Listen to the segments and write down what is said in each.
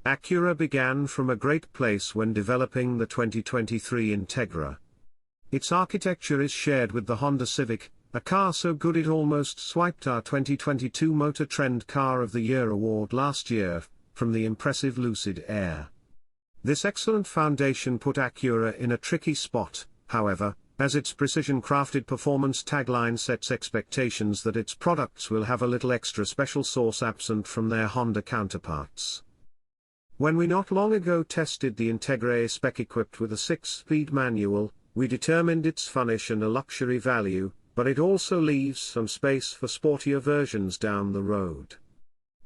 Acura began from a great place when developing the 2023 Integra. Its architecture is shared with the Honda Civic, a car so good it almost swiped our 2022 Motor Trend Car of the Year award last year, from the impressive Lucid Air. This excellent foundation put Acura in a tricky spot, however, as its precision-crafted performance tagline sets expectations that its products will have a little extra special sauce absent from their Honda counterparts. When we not long ago tested the Integra A-Spec equipped with a 6-speed manual, we determined its finish and a luxury value, but it also leaves some space for sportier versions down the road.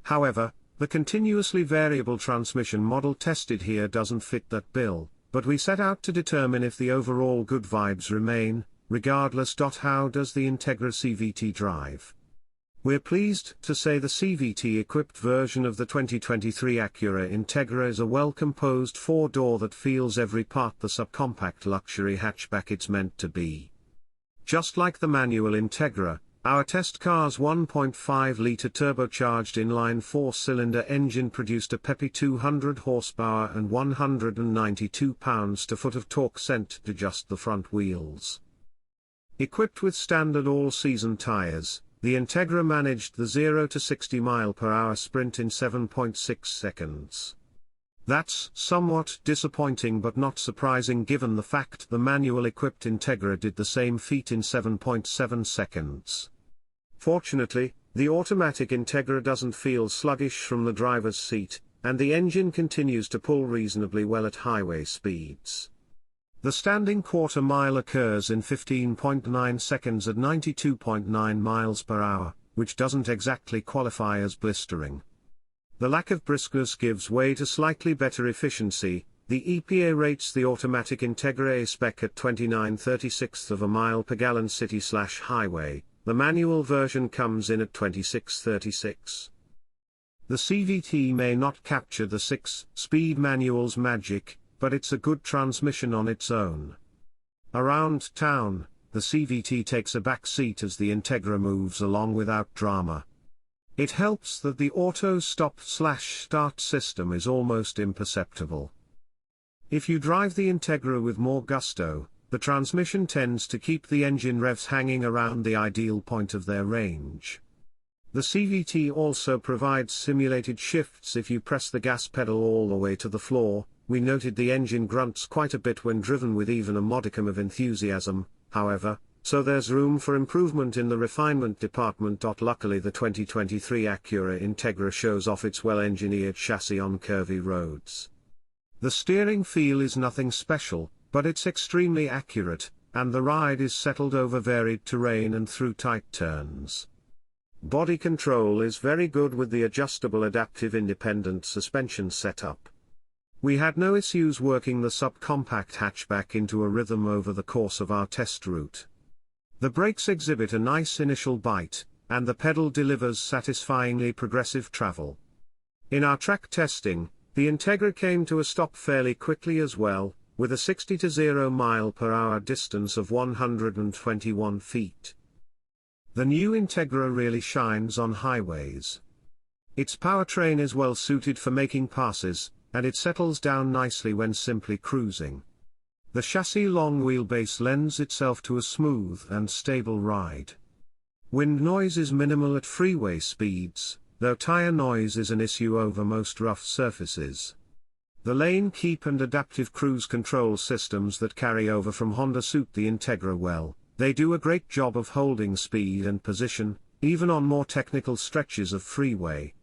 However, the continuously variable transmission model tested here doesn't fit that bill, but we set out to determine if the overall good vibes remain, regardless. How does the Integra CVT drive? We're pleased to say the CVT-equipped version of the 2023 Acura Integra is a well-composed four-door that feels every part the subcompact luxury hatchback it's meant to be. Just like the manual Integra, our test car's 1.5-litre turbocharged inline four-cylinder engine produced a peppy 200 horsepower and 192 pounds-to-foot of torque sent to just the front wheels. Equipped with standard all-season tyres, the Integra managed the 0 to 60 mph sprint in 7.6 seconds. That's somewhat disappointing but not surprising given the fact the manual-equipped Integra did the same feat in 7.7 seconds. Fortunately, the automatic Integra doesn't feel sluggish from the driver's seat, and the engine continues to pull reasonably well at highway speeds. The standing quarter mile occurs in 15.9 seconds at 92.9 miles per hour, which doesn't exactly qualify as blistering. The lack of briskness gives way to slightly better efficiency. The EPA rates the automatic Integra A-Spec at 29/36 of a mile per gallon city/highway. The manual version comes in at 26/36. The CVT may not capture the 6-speed manual's magic, but it's a good transmission on its own. Around town, the CVT takes a back seat as the Integra moves along without drama. It helps that the auto stop/start system is almost imperceptible. If you drive the Integra with more gusto, the transmission tends to keep the engine revs hanging around the ideal point of their range. The CVT also provides simulated shifts if you press the gas pedal all the way to the floor. We noted the engine grunts quite a bit when driven with even a modicum of enthusiasm, however, so there's room for improvement in the refinement department. Luckily the 2023 Acura Integra shows off its well-engineered chassis on curvy roads. The steering feel is nothing special, but it's extremely accurate, and the ride is settled over varied terrain and through tight turns. Body control is very good with the adjustable adaptive independent suspension setup. We had no issues working the subcompact hatchback into a rhythm over the course of our test route. The brakes exhibit a nice initial bite, and the pedal delivers satisfyingly progressive travel. In our track testing, the Integra came to a stop fairly quickly as well, with a 60 to 0 mph distance of 121 feet. The new Integra really shines on highways. Its powertrain is well suited for making passes, and it settles down nicely when simply cruising. The chassis long wheelbase lends itself to a smooth and stable ride. Wind noise is minimal at freeway speeds, though tire noise is an issue over most rough surfaces. The lane keep and adaptive cruise control systems that carry over from Honda suit the Integra well. They do a great job of holding speed and position, even on more technical stretches of freeway.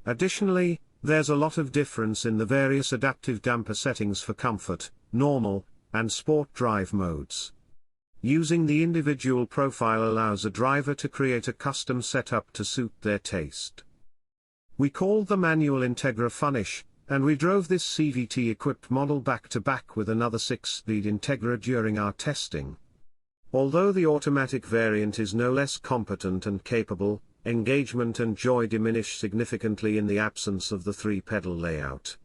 Additionally, there's a lot of difference in the various adaptive damper settings for comfort, normal, and sport drive modes. Using the individual profile allows a driver to create a custom setup to suit their taste. We called the manual Integra Funish, and we drove this CVT-equipped model back-to-back with another 6-speed Integra during our testing. Although the automatic variant is no less competent and capable, engagement and joy diminish significantly in the absence of the 3-pedal layout.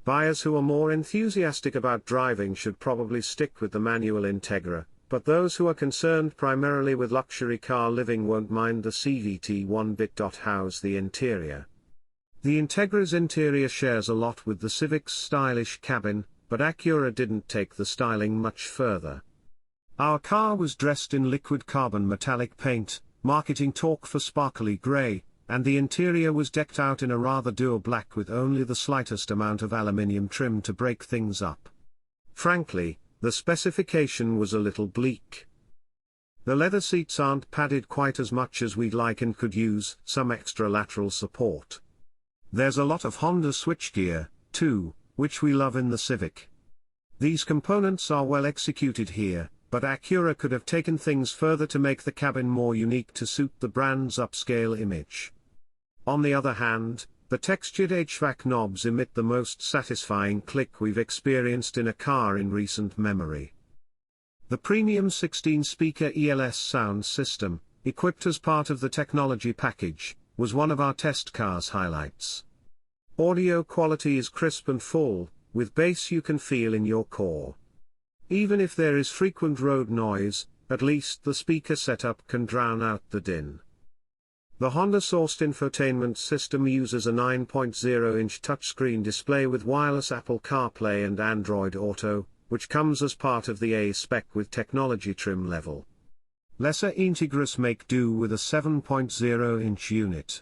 Buyers who are more enthusiastic about driving should probably stick with the manual Integra, but those who are concerned primarily with luxury car living won't mind the CVT one bit. How's the interior? The Integra's interior shares a lot with the Civic's stylish cabin, but Acura didn't take the styling much further. Our car was dressed in liquid carbon metallic paint, marketing torque for sparkly grey, and the interior was decked out in a rather dour black with only the slightest amount of aluminium trim to break things up. Frankly, the specification was a little bleak. The leather seats aren't padded quite as much as we'd like and could use some extra lateral support. There's a lot of Honda switchgear, too, which we love in the Civic. These components are well executed here, but Acura could have taken things further to make the cabin more unique to suit the brand's upscale image. On the other hand, the textured HVAC knobs emit the most satisfying click we've experienced in a car in recent memory. The premium 16-speaker ELS sound system, equipped as part of the technology package, was one of our test car's highlights. Audio quality is crisp and full, with bass you can feel in your core. Even if there is frequent road noise, at least the speaker setup can drown out the din. The Honda-sourced infotainment system uses a 9.0-inch touchscreen display with wireless Apple CarPlay and Android Auto, which comes as part of the A-Spec with technology trim level. Lesser Integras make do with a 7.0-inch unit.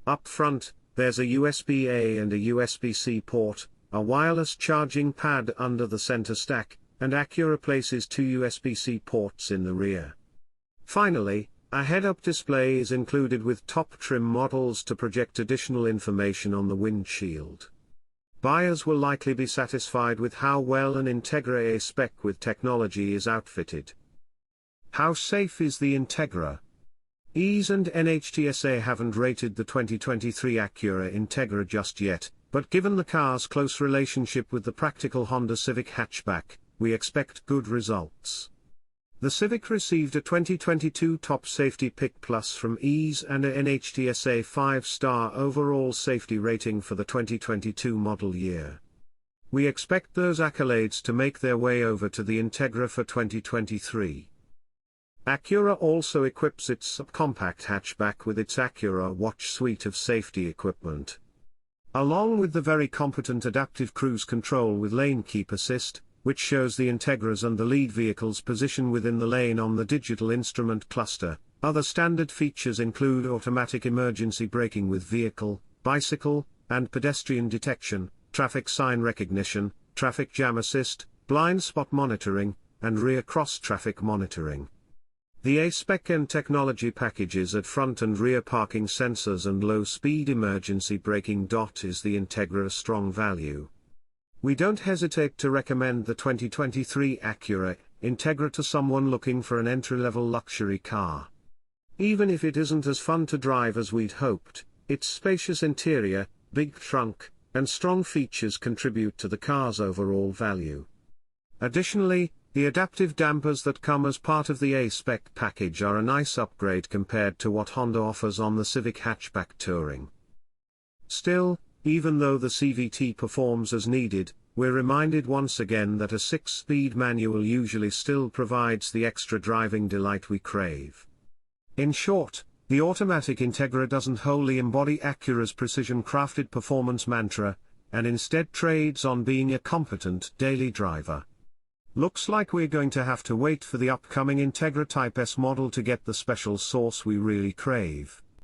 Up front, there's a USB-A and a USB-C port, a wireless charging pad under the center stack, and Acura places two USB-C ports in the rear. Finally, a head-up display is included with top trim models to project additional information on the windshield. Buyers will likely be satisfied with how well an Integra A-Spec with technology is outfitted. How safe is the Integra? EASE and NHTSA haven't rated the 2023 Acura Integra just yet, but given the car's close relationship with the practical Honda Civic hatchback, we expect good results. The Civic received a 2022 Top Safety Pick Plus from EASE and a NHTSA 5-star overall safety rating for the 2022 model year. We expect those accolades to make their way over to the Integra for 2023. Acura also equips its subcompact hatchback with its Acura Watch suite of safety equipment. Along with the very competent adaptive cruise control with lane keep assist, which shows the Integras and the lead vehicle's position within the lane on the digital instrument cluster. Other standard features include automatic emergency braking with vehicle, bicycle, and pedestrian detection, traffic sign recognition, traffic jam assist, blind spot monitoring, and rear cross-traffic monitoring. The A-Spec and technology packages at front and rear parking sensors and low-speed emergency braking. Is the Integra strong value? We don't hesitate to recommend the 2023 Acura Integra to someone looking for an entry-level luxury car. Even if it isn't as fun to drive as we'd hoped, its spacious interior, big trunk, and strong features contribute to the car's overall value. Additionally, the adaptive dampers that come as part of the A-Spec package are a nice upgrade compared to what Honda offers on the Civic hatchback Touring. Still, even though the CVT performs as needed, we're reminded once again that a 6-speed manual usually still provides the extra driving delight we crave. In short, the automatic Integra doesn't wholly embody Acura's precision-crafted performance mantra, and instead trades on being a competent daily driver. Looks like we're going to have to wait for the upcoming Integra Type S model to get the special sauce we really crave.